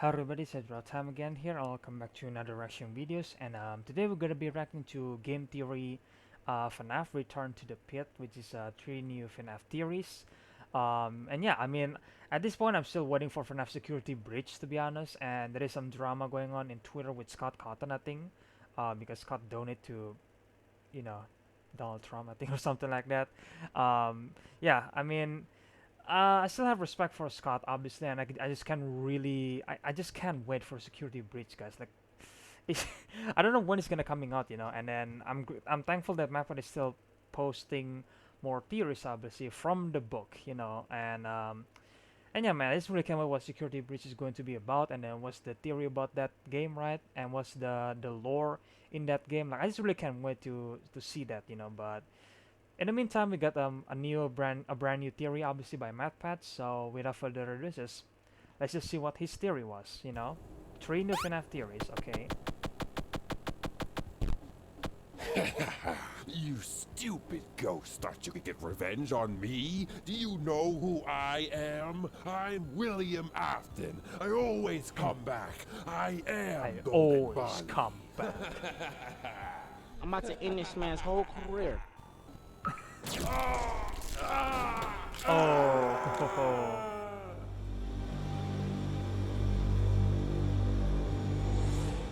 Hi everybody, it's EzraTime again here. Welcome back to another reaction videos, and today we're gonna be reacting to game theory, FNAF Return to the Pit, which is three new FNAF theories. And yeah, I mean, at this point, I'm still waiting for FNAF security breach to be honest, and there is some drama going on in Twitter with Scott Cawthon, I think, because Scott donated to, you know, Donald Trump, I think, or something like that. Yeah, I mean. I still have respect for Scott, obviously, and I just can't really, I just can't wait for security breach, guys. Like, it's, I don't know when it's gonna coming out, and then I'm thankful that Matpat is still posting more theories, obviously, from the book, and yeah, man, I just really can't wait what security breach is going to be about, and then what's the theory about that game, right? And what's the lore in that game? Like, I just really can't wait to see that, But in the meantime, we got a brand new theory, obviously by Matpat. So without further ado, let's just see what his theory was. Three new FNAF theories. Okay. You stupid ghost, thought you could get revenge on me? Do you know who I am? I'm William Afton. I always come back. I am I Golden always Bunny. come back. I'm about to end this man's whole career. Oh.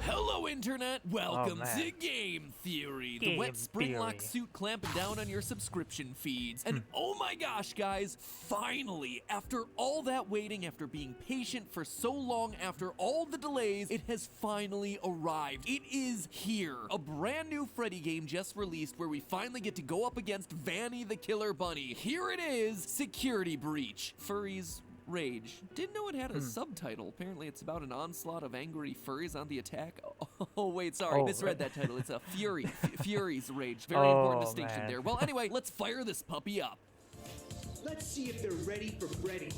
Hello, Internet! Welcome man. to Game Theory, the Game wet spring-lock Theory. suit clamping down on your subscription feeds. And oh my gosh, guys, finally, after all that waiting, after being patient for so long, after all the delays, it has finally arrived. It is here. A brand new Freddy game just released where we finally get to go up against Vanny the Killer Bunny. Here it is, Security Breach. Furries Rage. Didn't know it had a subtitle. Apparently it's about an onslaught of angry furries on the attack. Oh wait, sorry, Oh, misread right. that title. It's a Fury's Rage. Very Oh, important distinction man. there. Well, anyway, let's fire this puppy up. Let's see if they're ready for Freddy.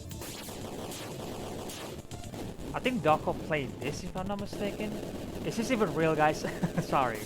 I think Doko played this, if I'm not mistaken. Is this even real, guys? Sorry.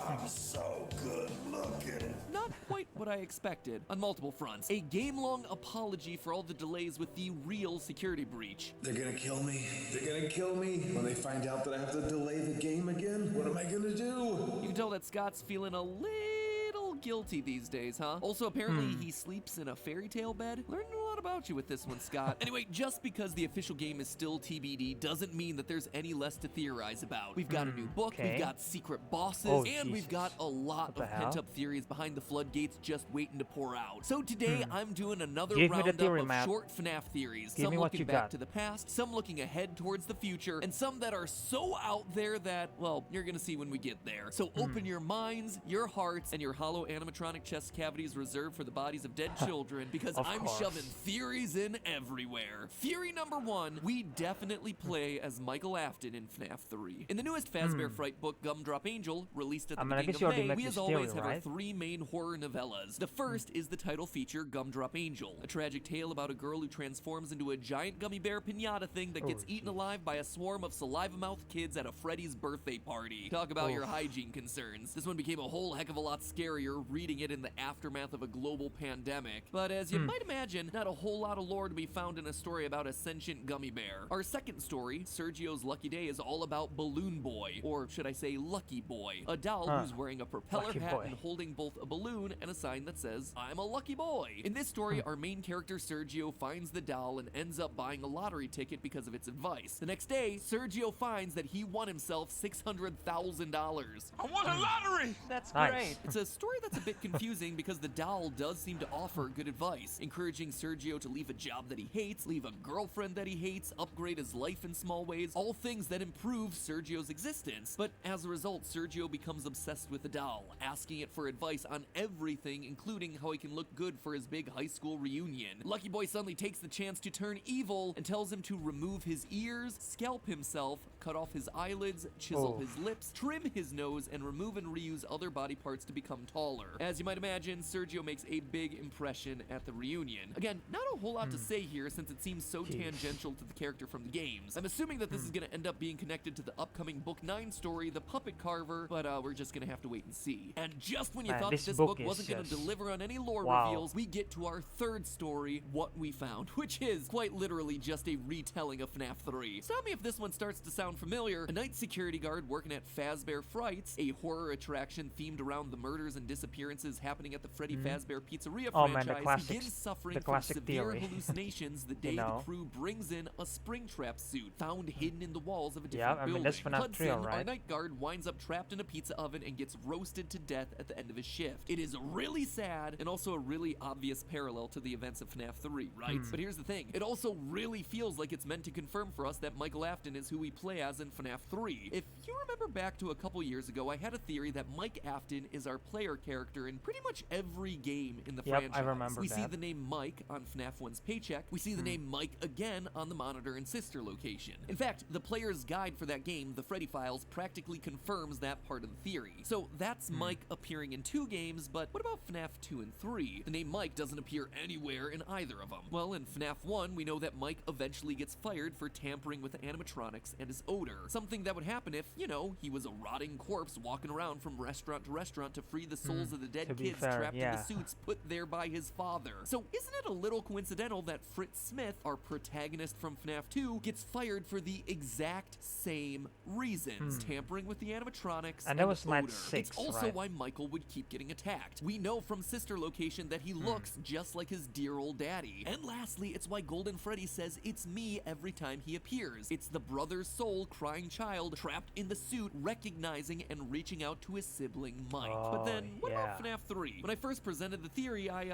I'm so good looking. Not quite what I expected on multiple fronts. A game-long apology for all the delays with the real security breach. They're gonna kill me. They're gonna kill me when they find out that I have to delay the game again. What am I gonna do? You can tell that Scott's feeling a little guilty these days, huh? Also, apparently he sleeps in a fairy tale bed. Learned a lot about you with this one, Scott. Anyway, just because the official game is still TBD doesn't mean that there's any less to theorize about. We've got a new book, okay. we've got secret bosses, Oh, and we've Jesus. got a lot What the of hell? pent-up theories behind the floodgates just waiting to pour out. So today, I'm doing another Give me the roundup theory, of Matt. short FNAF theories. Give Some me what looking you back got. to the past, some looking ahead towards the future, and some that are so out there that, well, you're gonna see when we get there. So open your minds, your hearts, and your hollow animatronic chest cavities reserved for the bodies of dead children, because Of I'm course. shoving theories in everywhere. Theory number one, we definitely play as Michael Afton in FNAF 3. In the newest Fazbear Fright Book, Gumdrop Angel, released at the I mean, I beginning guess you of already May, met we this as always theory, have our right? three main horror novellas. The first is the title feature, Gumdrop Angel, a tragic tale about a girl who transforms into a giant gummy bear pinata thing that gets eaten alive by a swarm of saliva-mouthed kids at a Freddy's birthday party. Talk about your hygiene concerns. This one became a whole heck of a lot scarier reading it in the aftermath of a global pandemic. But as you might imagine, not a whole lot of lore to be found in a story about a sentient gummy bear. Our second story, Sergio's Lucky Day, is all about Balloon Boy, or should I say Lucky Boy, a doll who's wearing a propeller Lucky hat boy. and holding both a balloon and a sign that says, "I'm a lucky boy." In this story, our main character Sergio finds the doll and ends up buying a lottery ticket because of its advice. The next day, Sergio finds that he won himself $600,000. I won a lottery! That's Nice. great. It's a story that's a bit confusing because the doll does seem to offer good advice, encouraging Sergio to leave a job that he hates, leave a girlfriend that he hates, upgrade his life in small ways, all things that improve Sergio's existence. But as a result, Sergio becomes obsessed with the doll, asking it for advice on everything, including how he can look good for his big high school reunion. Lucky Boy suddenly takes the chance to turn evil and tells him to remove his ears, scalp himself, cut off his eyelids, chisel his lips, trim his nose, and remove and reuse other body parts to become taller. As you might imagine, Sergio makes a big impression at the reunion. Again, Not a whole lot to say here since it seems so tangential to the character from the games. I'm assuming that this is going to end up being connected to the upcoming Book 9 story, The Puppet Carver, but we're just going to have to wait and see. And just when you thought that this book wasn't going to deliver on any lore reveals, we get to our third story, What We Found, which is quite literally just a retelling of FNAF 3. Stop me if this one starts to sound familiar. A night security guard working at Fazbear Frights, a horror attraction themed around the murders and disappearances happening at the Freddy Fazbear Pizzeria franchise, begins suffering from severe hallucinations the day the crew brings in a Springtrap suit found hidden in the walls of a different building. Hudson, our night guard, winds up trapped in a pizza oven and gets roasted to death at the end of his shift. It is really sad and also a really obvious parallel to the events of FNAF 3, right? But here's the thing, it also really feels like it's meant to confirm for us that Michael Afton is who we play as in FNAF 3. If you remember back to a couple years ago, I had a theory that Mike Afton is our player character in pretty much every game in the franchise. I remember we see the name Mike on FNAF 1's paycheck, we see the name Mike again on the monitor and sister location. In fact, the player's guide for that game, the Freddy Files, practically confirms that part of the theory. So that's Mike appearing in 2 games, but what about FNAF 2 and 3? The name Mike doesn't appear anywhere in either of them. Well, in FNAF 1, we know that Mike eventually gets fired for tampering with the animatronics and his odor. Something that would happen if, you know, he was a rotting corpse walking around from restaurant to restaurant to free the souls of the dead kids trapped in the suits put there by his father. So isn't it a little coincidental that Fritz Smith, our protagonist from FNAF 2, gets fired for the exact same reasons, tampering with the animatronics and that was odor. 6, it's also why Michael would keep getting attacked. We know from sister location that he looks just like his dear old daddy. And lastly, it's why Golden Freddy says it's me every time he appears. It's the brother's soul crying child trapped in the suit, recognizing and reaching out to his sibling Mike. But then what about FNAF 3? When I first presented the theory, I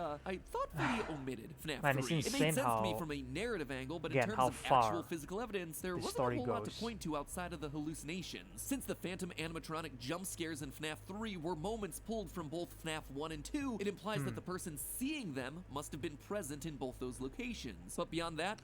thought Freddy omitted FNAF 3. It made sense to me from a narrative angle, but in terms of actual physical evidence, there wasn't a whole lot to point to outside of the hallucinations. Since the phantom animatronic jump scares in FNAF 3 were moments pulled from both FNAF 1 and 2, it implies that the person seeing them must have been present in both those locations. But beyond that,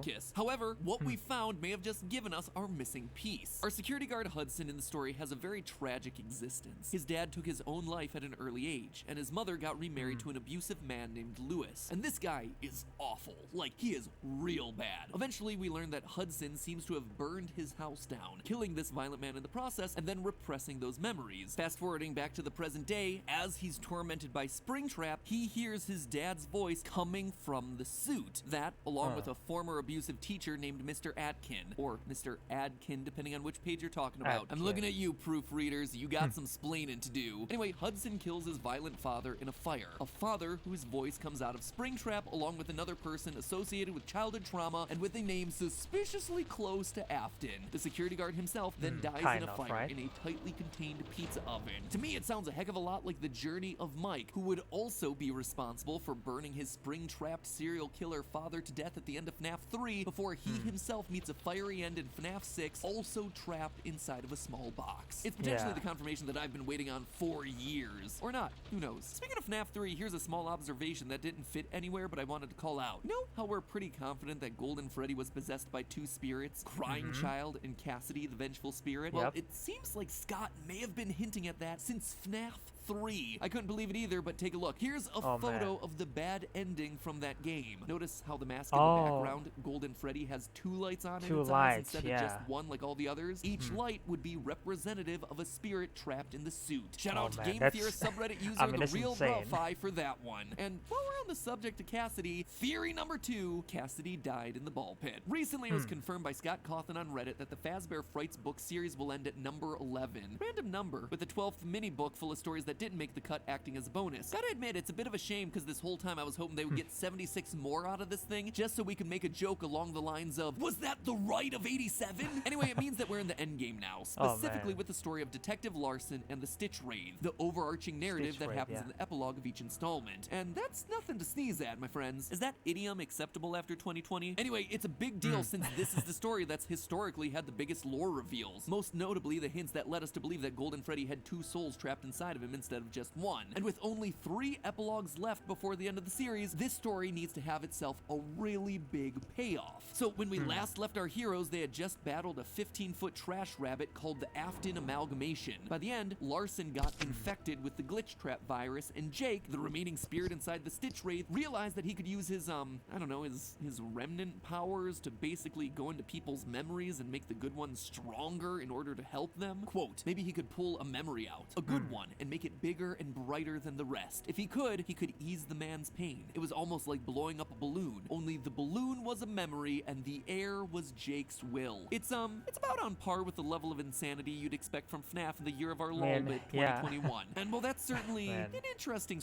kiss. However, what we found may have just given us our missing piece. Our security guard Hudson in the story has a very tragic existence. His dad took his own life at an early age, and his mother got remarried to an abusive man named Lewis. And this guy is awful. Like, he is real bad. Eventually, we learn that Hudson seems to have burned his house down, killing this violent man in the process, and then repressing those memories. Fast forwarding back to the present day, as he's tormented by Springtrap, he hears his dad's voice coming from the suit. That, along with a former abusive teacher named Mr. Atkin, or Mr. Adkin, depending on which page you're talking about. I'm looking at you, proofreaders. You got some splaining to do. Anyway, Hudson kills his violent father in a fire. A father whose voice comes out of Springtrap, along with another person associated with childhood trauma and with a name suspiciously close to Afton. The security guard himself then dies in a fire in a tightly contained pizza oven. To me, it sounds a heck of a lot like the journey of Mike, who would also be responsible for burning his spring-trapped serial killer father to death at the end of FNAF 3 before he himself meets a fiery end in FNAF 6, also trapped inside of a small box. It's potentially the confirmation that I've been waiting on for years. Or not, who knows. Speaking of FNAF 3, here's a small observation that didn't fit anywhere, but I wanted to call out. You know how we're pretty confident that Golden Freddy was possessed by 2 spirits, Crying Child and Cassidy, the vengeful spirit? Well, it seems like Scott may have been hinting at that since FNAF 3. I couldn't believe it either, but take a look. Here's a photo of the bad ending from that game. Notice how the mask in the background, Golden Freddy, has 2 lights on in its eyes instead of just 1 like all the others. Each light would be representative of a spirit trapped in the suit. Shout out to Game Theorist subreddit user The Real Brawlfi for that one. And while we're on the subject of Cassidy, theory number 2, Cassidy died in the ball pit. Recently, it was confirmed by Scott Cawthon on Reddit that the Fazbear Frights book series will end at number 11. Random number, with the 12th mini book full of stories that didn't make the cut acting as a bonus. Gotta admit, it's a bit of a shame because this whole time I was hoping they would get 76 more out of this thing just so we could make a joke along the lines of, was that the right of 87? Anyway, it means that we're in the end game now, specifically with the story of Detective Larson and the Stitch Wraith, the overarching narrative that happens in the epilogue of each installment. And that's nothing to sneeze at, my friends. Is that idiom acceptable after 2020? Anyway, it's a big deal since this is the story that's historically had the biggest lore reveals, most notably the hints that led us to believe that Golden Freddy had 2 souls trapped inside of him instead of just one. And with only 3 epilogues left before the end of the series, this story needs to have itself a really big payoff. So when we last left our heroes, they had just battled a 15-foot trash rabbit called the Afton amalgamation. By the end, Larson got infected with the glitch trap virus, and Jake, the remaining spirit inside the Stitch Wraith, realized that he could use his, I don't know, his remnant powers to basically go into people's memories and make the good ones stronger in order to help them. Quote, maybe he could pull a memory out, a good one, and make it bigger and brighter than the rest. If he could ease the man's pain. It was almost like blowing up a balloon, only the balloon was a memory and the air was Jake's will. It's about on par with the level of insanity you'd expect from FNAF in the year of our Lord 2021. And well, that's certainly an interesting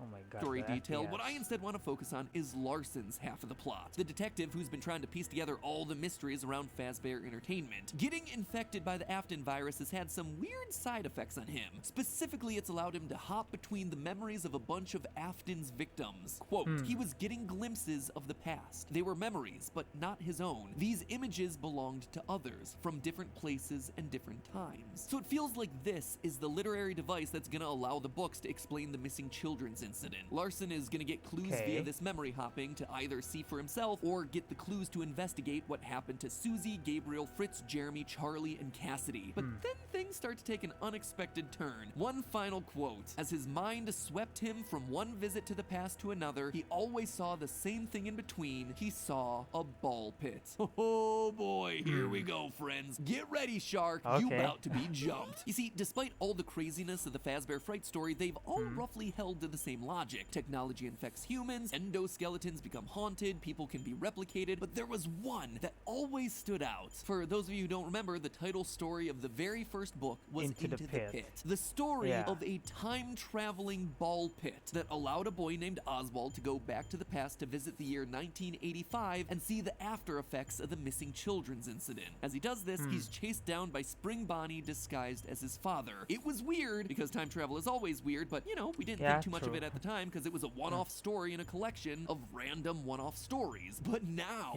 Oh my god. story the detail. FPS. What I instead want to focus on is Larson's half of the plot. The detective who's been trying to piece together all the mysteries around Fazbear Entertainment. Getting infected by the Afton virus has had some weird side effects on him. Specifically, it's allowed him to hop between the memories of a bunch of Afton's victims. Quote, he was getting glimpses of the past. They were memories, but not his own. These images belonged to others from different places and different times. So it feels like this is the literary device that's gonna allow the books to explain the missing children's incident. Larson is gonna get clues via this memory hopping to either see for himself or get the clues to investigate what happened to Susie, Gabriel, Fritz, Jeremy, Charlie, and Cassidy. But then things start to take an unexpected turn. One final quote. As his mind swept him from one visit to the past to another, he always saw the same thing in between. He saw a ball pit. Oh boy, here we go, friends. Get ready, Shark. You about to be jumped. You see, despite all the craziness of the Fazbear Fright story, they've all roughly held to the same logic. Technology infects humans, endoskeletons become haunted, people can be replicated, but there was one that always stood out. For those of you who don't remember, the title story of the very first book was Into the Pit. The story of a time-traveling ball pit that allowed a boy named Oswald to go back to the past to visit the year 1985 and see the after effects of the missing children's incident. As he does this, he's chased down by Spring Bonnie disguised as his father. It was weird, because time travel is always weird, but you know, we didn't think too much of it at the time because it was a one-off story in a collection of random one-off stories. But now,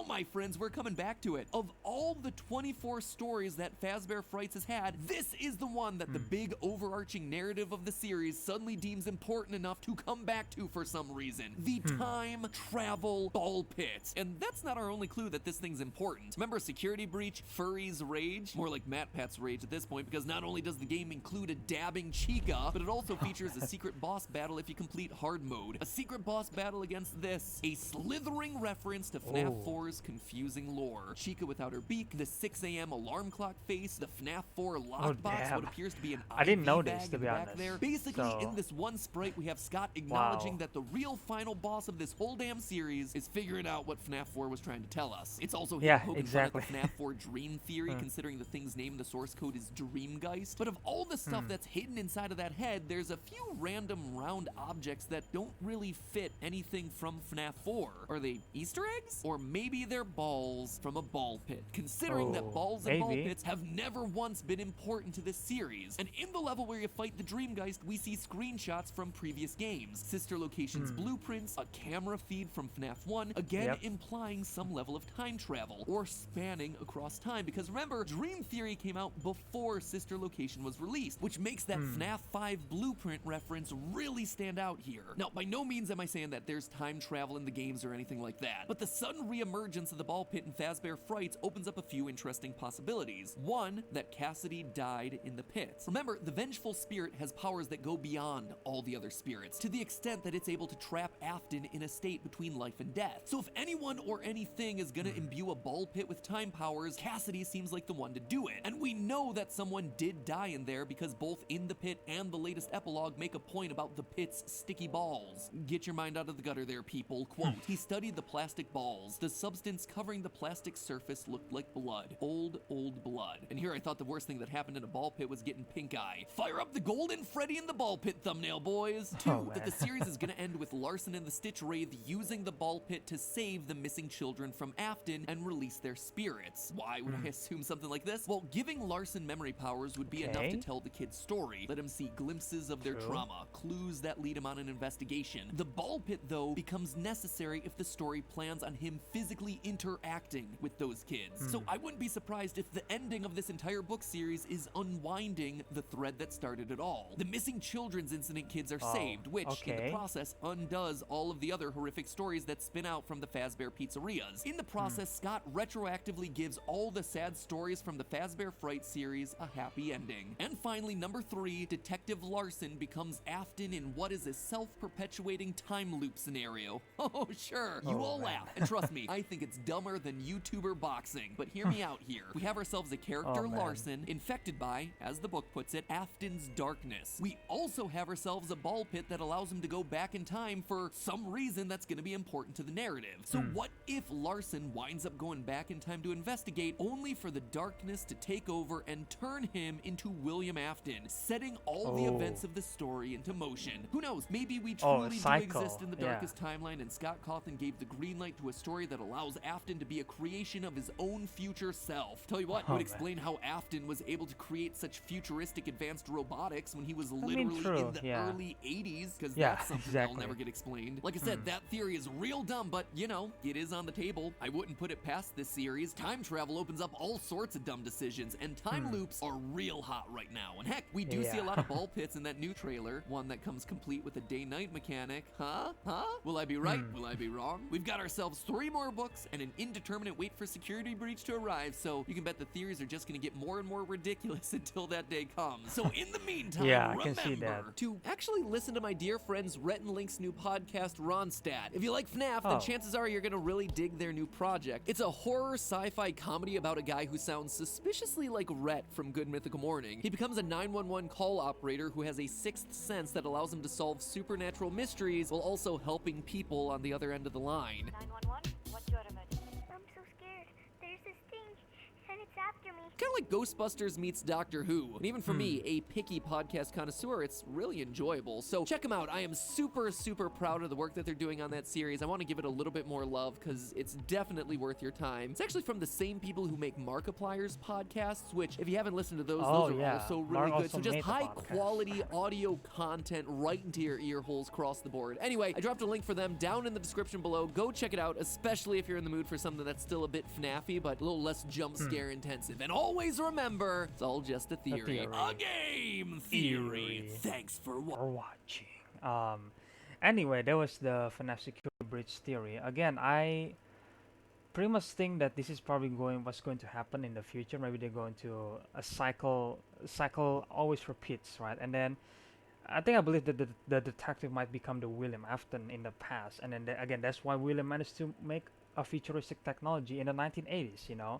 my friends, we're coming back to it. Of all the 24 stories that Fazbear Frights has had, this is the one that the big overarching narrative of the series suddenly deems important enough to come back to for some reason. The time travel ball pit. And that's not our only clue that this thing's important. Remember Security Breach, Furry's Rage? More like Matpat's Rage at this point, because not only does the game include a dabbing Chica, but it also features a secret boss battle if you complete hard mode. A secret boss battle against this. A slithering reference to FNAF 4's confusing lore. Chica without her beak, the 6 a.m. alarm clock face, the FNAF 4 lockbox, what appears to be an I didn't know IV this, bag to in be the back honest. there. Basically, So- in this one sprite, we have Scott acknowledging that the real final boss of this whole damn series is figuring out what FNAF 4 was trying to tell us. It's also him poking fun at the FNAF 4 dream theory, considering the thing's name in the source code is Dreamgeist. But of all the stuff that's hidden inside of that head, there's a few random round objects that don't really fit anything from FNAF 4. Are they Easter eggs? Or maybe they're balls from a ball pit, considering that balls and ball pits have never once been important to this series. And in the level where you fight the Dreamgeist, we see screenshots from previous games, sister locations blueprints, a camera feed from FNAF 1, again implying some level of time travel, or spanning across time, because remember, Dream Theory came out before Sister Location was released, which makes that FNAF 5 blueprint reference really stand out here. Now, by no means am I saying that there's time travel in the games or anything like that, but the sudden reemergence of the ball pit in Fazbear Frights opens up a few interesting possibilities. One, that Cassidy died in the pit. Remember, the vengeful spirit has powers that go beyond all the other spirits, to the extent that it's able to trap Afton in a state between life and death. So if anyone or anything is gonna imbue a ball pit with time powers, Cassidy seems like the one to do it. And we know that someone did die in there because both In the Pit and the latest epilogue make a point about the pit's sticky balls. Get your mind out of the gutter there, people. Quote, he studied the plastic balls. The substance covering the plastic surface looked like blood. Old blood. And here I thought the worst thing that happened in a ball pit was getting pink eye. Fire up the golden Freddy in the ball pit thumbnail, boys. Two, that the series is gonna end with Larson and the Stitch Wraith using the ball pit to save the missing children from Afton and release their spirits. Why would I assume something like this? Well, giving Larson memory powers would be enough to tell the kid's story. Let him see glimpses of their trauma, clues clues that lead him on an investigation. The ball pit, though, becomes necessary if the story plans on him physically interacting with those kids. So I wouldn't be surprised if the ending of this entire book series is unwinding the thread that started it all. The missing children's incident kids are saved, which in the process undoes all of the other horrific stories that spin out from the Fazbear pizzerias. In the process, Scott retroactively gives all the sad stories from the Fazbear Fright series a happy ending. And finally, number 3, Detective Larson becomes Afton in what is a self-perpetuating time loop scenario. Oh, sure, you all laugh. And trust me, I think it's dumber than YouTuber boxing. But hear me out here. We have ourselves a character, Larson, infected by, as the book puts it, Afton's darkness. We also have ourselves a ball pit that allows him to go back in time for some reason that's going to be important to the narrative. So what if Larson winds up going back in time to investigate, only for the darkness to take over and turn him into William Afton, setting all the events of the story into motion? Who knows? Maybe we truly do exist in the darkest timeline, and Scott Cawthon gave the green light to a story that allows Afton to be a creation of his own future self. Tell you what, it would explain how Afton was able to create such futuristic advanced robotics when he was literally in the early 80s, because that's something that'll never get explained. Like I said, that theory is real dumb, but you know, it is on the table. I wouldn't put it past this series. Time travel opens up all sorts of dumb decisions, and time loops are real hot right now. And heck, we do see a lot of ball pits in that new trailer, one that comes complete with a day-night mechanic. Huh? Will I be right? Will I be wrong? We've got ourselves 3 more books and an indeterminate wait for security breach to arrive, so you can bet the theories are just gonna get more and more ridiculous until that day comes. So in the meantime, remember to actually listen to my dear friends Rhett and Link's new podcast, Ronstadt. If you like FNAF, then chances are you're gonna really dig their new project. It's a horror sci-fi comedy about a guy who sounds suspiciously like Rhett from Good Mythical Morning. He becomes a 911 call operator who has a 6th sense that allows him to solve supernatural mysteries while also helping people on the other end of the line. 911, what's your emergency? I'm so scared. There's this thing, and it's after me. Kind of like Ghostbusters meets Doctor Who. And even for me, a picky podcast connoisseur, it's really enjoyable. So check them out. I am super, super proud of the work that they're doing on that series. I want to give it a little bit more love because it's definitely worth your time. It's actually from the same people who make Markiplier's podcasts, which if you haven't listened to those are also really good. So just high quality audio content right into your ear holes across the board. Anyway, I dropped a link for them down in the description below. Go check it out, especially if you're in the mood for something that's still a bit FNAF-y, but a little less jump scare intensive. And always remember, it's all just a theory. A game theory. Thanks for watching. Anyway, that was the FNAF security breach theory. Again, I pretty much think that this is probably what's going to happen in the future. Maybe they're going to a cycle always repeats, right? And then I believe that the detective might become the William Afton in the past, and then again, that's why William managed to make a futuristic technology in the 1980s, you know.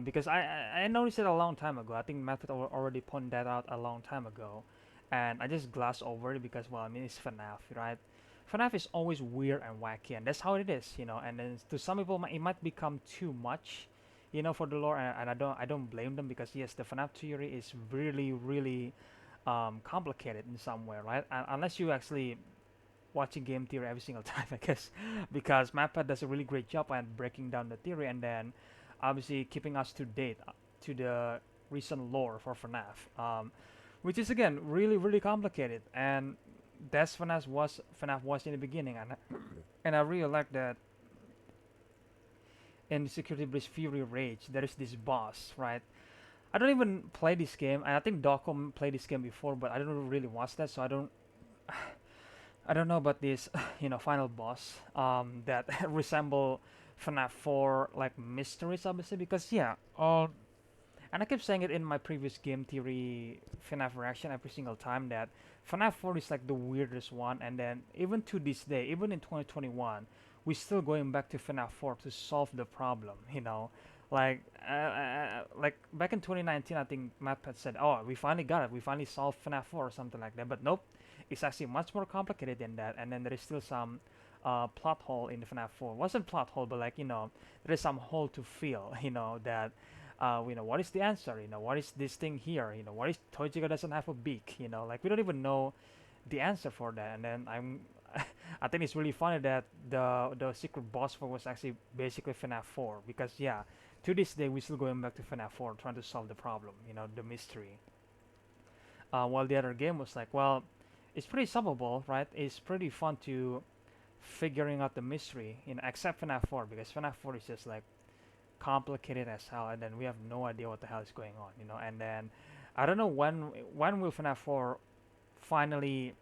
Because I noticed it a long time ago. I think Matpat already pointed that out a long time ago, and I just glossed over it because, well, I mean, it's FNAF, right? FNAF is always weird and wacky, and that's how it is, you know. And then to some people, it might become too much, you know, for the lore, and I don't blame them, because yes, the FNAF theory is really complicated in some way, right? Unless you actually watching game theory every single time, I guess, because Matpat does a really great job at breaking down the theory and then obviously keeping us to date to the recent lore for FNAF, which is again really complicated, and that's FNAF was in the beginning, and I really like that in Security Breach Fury Rage there is this boss, right? I don't even play this game, and I think Dawko played this game before, but I don't really watch that, so I don't know about this you know, final boss that resemble FNAF 4 like mysteries, obviously, because yeah, and I keep saying it in my previous game theory FNAF reaction every single time, that FNAF 4 is like the weirdest one, and then even to this day, even in 2021, we're still going back to FNAF 4 to solve the problem, you know. Like back in 2019, I think Matpat said, oh, we finally got it, we finally solved FNAF 4 or something like that, but nope, it's actually much more complicated than that, and then there is still some plot hole in the FNAF 4. Wasn't plot hole, but like, you know, there is some hole to fill, you know, that you know, what is the answer, you know, what is this thing here, you know, what is Tojiga doesn't have a beak, you know, like we don't even know the answer for that. And then I think it's really funny that the secret boss for was actually basically FNAF 4, because yeah, to this day we're still going back to FNAF 4 trying to solve the problem, you know, the mystery, while the other game was like, well, it's pretty solvable, right? It's pretty fun to figuring out the mystery, you know, except FNAF 4, because FNAF 4 is just like complicated as hell, and then we have no idea what the hell is going on, you know. And then I don't know when will FNAF 4 finally,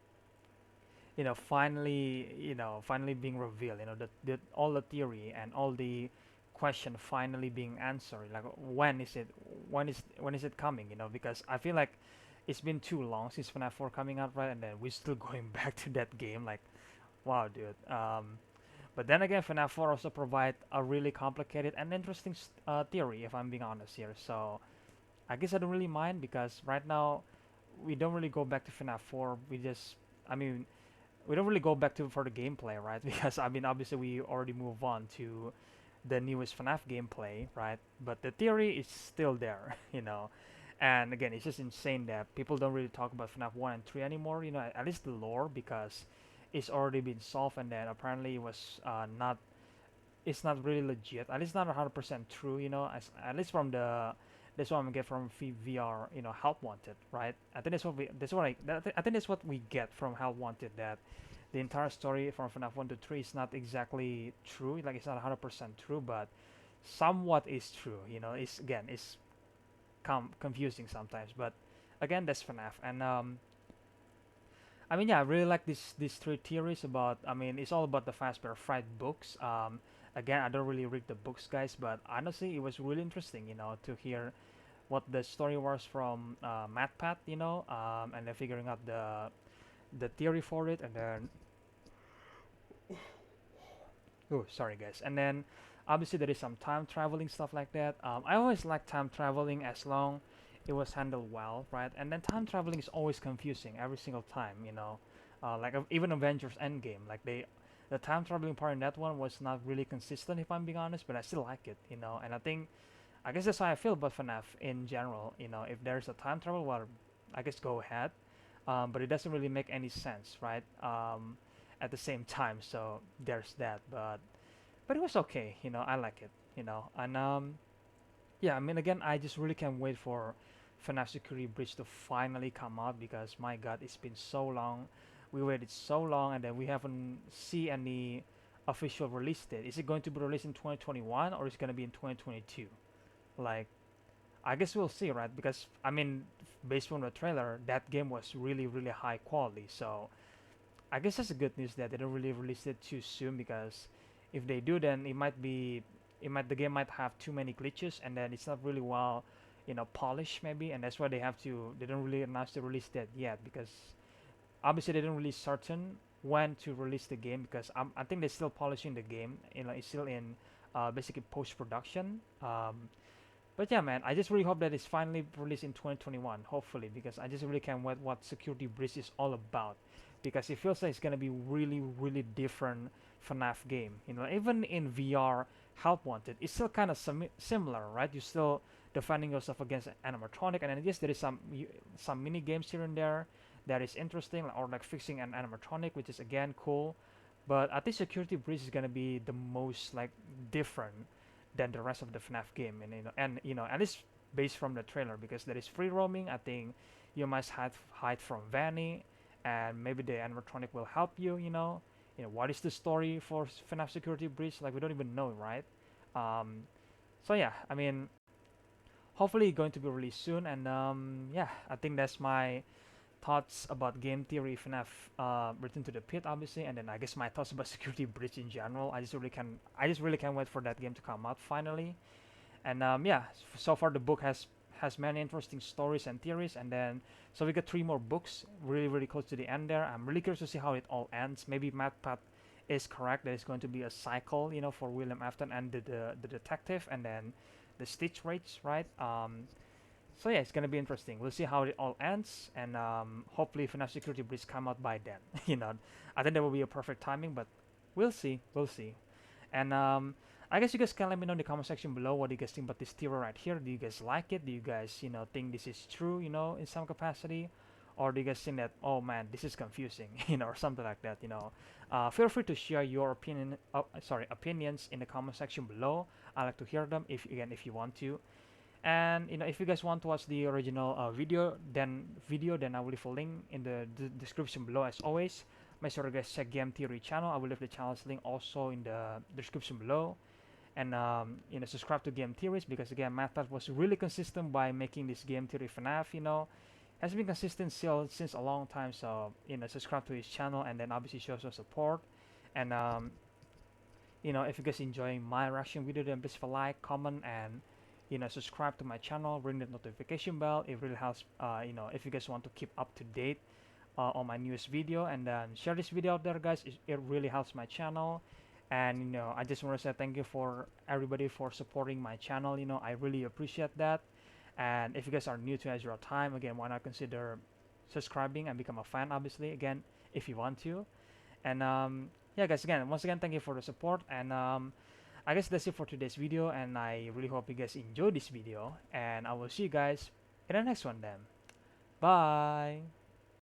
finally being revealed, you know, the all the theory and all the question finally being answered. Like when is it coming, you know? Because I feel like it's been too long since FNAF 4 coming out, right? And then we're still going back to that game, like, wow, dude. But then again, FNAF 4 also provide a really complicated and interesting theory, if I'm being honest here. So I guess I don't really mind, because right now we don't really go back to FNAF 4. I mean, we don't really go back to for the gameplay, right? Because I mean, obviously we already move on to the newest FNAF gameplay, right? But the theory is still there, you know. And again, it's just insane that people don't really talk about FNAF 1 and 3 anymore, you know, at least the lore, because it's already been solved, and then apparently it was it's not really legit, at least not 100% true, you know, at least from that's what I'm get from VR, you know, Help Wanted, right? I think I think that's what we get from Help Wanted, that the entire story from FNAF 1 to 3 is not exactly true, like it's not 100% true, but somewhat is true, you know. It's confusing sometimes, but again, that's FNAF. And I mean, yeah, I really like these three theories about. I mean, it's all about the Fazbear Fright books. Again, I don't really read the books, guys, but honestly, it was really interesting, you know, to hear what the story was from Matpat, you know, and then figuring out the theory for it, and then oh, sorry, guys, and then obviously there is some time traveling stuff like that. I always like time traveling as long it was handled well, right? And then time traveling is always confusing every single time, you know. Like even Avengers Endgame, like the time traveling part in that one was not really consistent, if I'm being honest, but I still like it, you know. And I guess that's how I feel about FNAF in general, you know. If there's a time travel, well, I guess go ahead, but it doesn't really make any sense, right? At the same time, so there's that, but it was okay, you know. I like it, you know. And yeah, I mean, again, I just really can't wait for FNAF Security Breach to finally come out, because my god, it's been so long. We waited so long, and then we haven't see any official release date. Is it going to be released in 2021, or is it going to be in 2022? Like, I guess we'll see, right? Because I mean, based on the trailer, that game was really, really high quality. So I guess that's a good news that they don't really release it too soon, because if they do, then the game might have too many glitches, and then it's not really well, you know, polished maybe, and that's why they don't really announce the release date yet, because obviously they don't really certain when to release the game, because I think they're still polishing the game, you know, it's still in basically post-production. But yeah, man, I just really hope that it's finally released in 2021, hopefully, because I just really can't wait what Security Breach is all about, because it feels like it's gonna be really, really different FNAF game. You know, even in VR Help Wanted, it's still kind of similar, right? You're still defending yourself against an animatronic, and then yes, there is some mini games here and there that is interesting, or like fixing an animatronic, which is again cool. But I think Security Breach is gonna be the most like different than the rest of the FNAF game, and you know, at least based from the trailer, because there is free roaming. I think you must hide from Vanny, and maybe the animatronic will help you. You know, what is the story for FNAF Security Breach? Like, we don't even know, right? So yeah, I mean, hopefully going to be released soon, and yeah, I think that's my thoughts about game theory FNAF Return to the Pit, obviously, and then I guess my thoughts about Security Breach in general. I just really can't wait for that game to come out finally. And yeah, so far the book has many interesting stories and theories, and then so we got 3 more books really close to the end there. I'm really curious to see how it all ends. Maybe Matpat is correct that it's going to be a cycle, you know, for William Afton and the detective, and then the Stitch Raids, right? So yeah, it's gonna be interesting. We'll see how it all ends, and hopefully FNAF Security Breach come out by then. You know, I think that will be a perfect timing, but we'll see. And I guess you guys can let me know in the comment section below what you guys think about this theory right here. Do you guys like it? Do you guys, you know, think this is true, you know, in some capacity? Or do you guys think that, oh man, this is confusing, you know, or something like that, you know? Feel free to share your opinions in the comment section below. I like to hear them if you want to. And if you guys want to watch the original video, then I will leave a link in the description below. As always, make sure you guys check Game Theory channel. I will leave the channel's link also in the description below. And subscribe to Game Theories, because again, Matpat was really consistent by making this Game Theory FNAF. Has been consistent still since a long time. So subscribe to his channel, and then obviously show some support. And if you guys enjoying my reaction video, then please leave a like, comment, and subscribe to my channel, ring the notification bell. It really helps, if you guys want to keep up to date on my newest video. And then share this video out there, guys. It really helps my channel. And I just want to say thank you for everybody for supporting my channel. I really appreciate that. And if you guys are new to EzraTime, again, why not consider subscribing and become a fan, obviously, again, if you want to. And yeah, guys, once again, thank you for the support. And I guess that's it for today's video, and I really hope you guys enjoyed this video, and I will see you guys in the next one then. Bye.